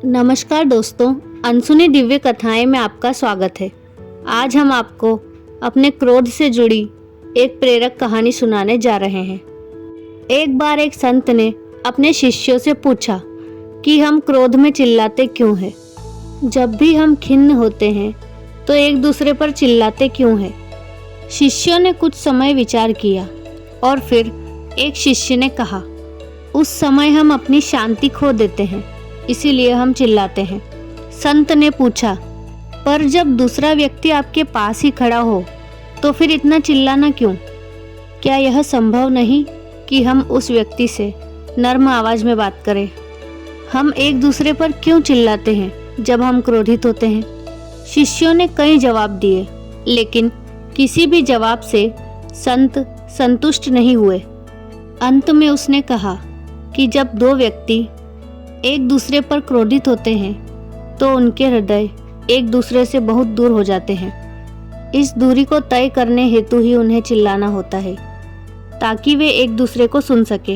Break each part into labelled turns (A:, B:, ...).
A: नमस्कार दोस्तों, अनसुनी दिव्य कथाएं में आपका स्वागत है। आज हम आपको अपने क्रोध से जुड़ी एक प्रेरक कहानी सुनाने जा रहे हैं। एक बार एक संत ने अपने शिष्यों से पूछा कि हम क्रोध में चिल्लाते क्यों हैं? जब भी हम खिन्न होते हैं तो एक दूसरे पर चिल्लाते क्यों हैं? शिष्यों ने कुछ समय विचार किया और फिर एक शिष्य ने कहा, उस समय हम अपनी शांति खो देते हैं, इसीलिए हम चिल्लाते हैं। संत ने पूछा, पर जब दूसरा व्यक्ति आपके पास ही खड़ा हो तो फिर इतना चिल्लाना क्यों? क्या यह संभव नहीं कि हम उस व्यक्ति से नर्म आवाज में बात करें? हम एक दूसरे पर क्यों चिल्लाते हैं जब हम क्रोधित होते हैं? शिष्यों ने कई जवाब दिए, लेकिन किसी भी जवाब से संत संतुष्ट नहीं हुए। अंत में उसने कहा कि जब दो व्यक्ति एक दूसरे पर क्रोधित होते हैं तो उनके हृदय एक दूसरे से बहुत दूर हो जाते हैं। इस दूरी को तय करने हेतु ही उन्हें चिल्लाना होता है, ताकि वे एक दूसरे को सुन सके।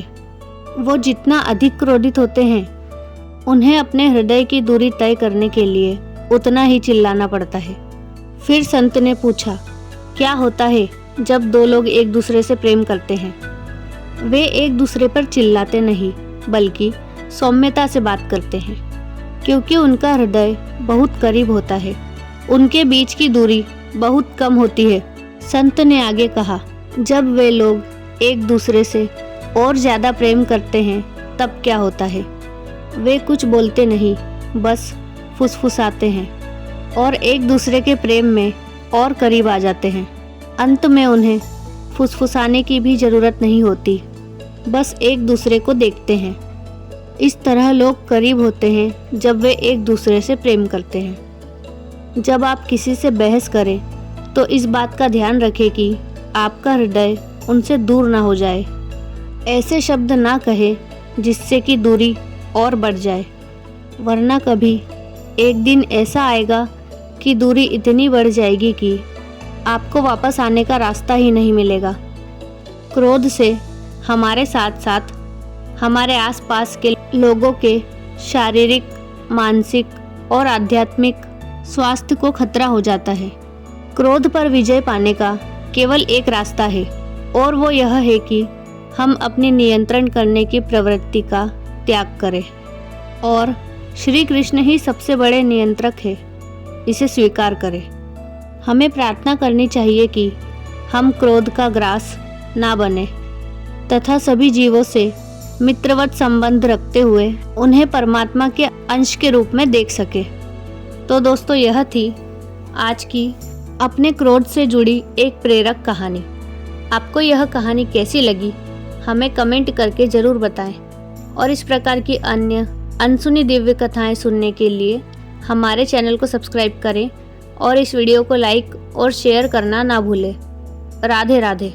A: वो जितना अधिक क्रोधित होते हैं, उन्हें अपने हृदय की दूरी तय करने के लिए उतना ही चिल्लाना पड़ता है। फिर संत ने पूछा, क्या होता है जब दो लोग एक दूसरे से प्रेम करते हैं? वे एक दूसरे पर चिल्लाते नहीं, बल्कि सौम्यता से बात करते हैं, क्योंकि उनका हृदय बहुत करीब होता है। उनके बीच की दूरी बहुत कम होती है। संत ने आगे कहा, जब वे लोग एक दूसरे से और ज़्यादा प्रेम करते हैं तब क्या होता है? वे कुछ बोलते नहीं, बस फुसफुसाते हैं और एक दूसरे के प्रेम में और करीब आ जाते हैं। अंत में उन्हें फुसफुसाने की भी ज़रूरत नहीं होती, बस एक दूसरे को देखते हैं। इस तरह लोग करीब होते हैं जब वे एक दूसरे से प्रेम करते हैं। जब आप किसी से बहस करें तो इस बात का ध्यान रखें कि आपका हृदय उनसे दूर ना हो जाए। ऐसे शब्द ना कहें जिससे कि दूरी और बढ़ जाए, वरना कभी एक दिन ऐसा आएगा कि दूरी इतनी बढ़ जाएगी कि आपको वापस आने का रास्ता ही नहीं मिलेगा। क्रोध से हमारे साथ साथ हमारे आसपास के लोगों के शारीरिक, मानसिक और आध्यात्मिक स्वास्थ्य को खतरा हो जाता है। क्रोध पर विजय पाने का केवल एक रास्ता है, और वो यह है कि हम अपने नियंत्रण करने की प्रवृत्ति का त्याग करें। और श्री कृष्ण ही सबसे बड़े नियंत्रक है, इसे स्वीकार करें। हमें प्रार्थना करनी चाहिए कि हम क्रोध का ग्रास ना बने तथा सभी जीवों से मित्रवत संबंध रखते हुए उन्हें परमात्मा के अंश के रूप में देख सके। तो दोस्तों, यह थी आज की अपने क्रोध से जुड़ी एक प्रेरक कहानी। आपको यह कहानी कैसी लगी हमें कमेंट करके ज़रूर बताएं, और इस प्रकार की अन्य अनसुनी दिव्य कथाएं सुनने के लिए हमारे चैनल को सब्सक्राइब करें और इस वीडियो को लाइक और शेयर करना ना भूलें। राधे राधे।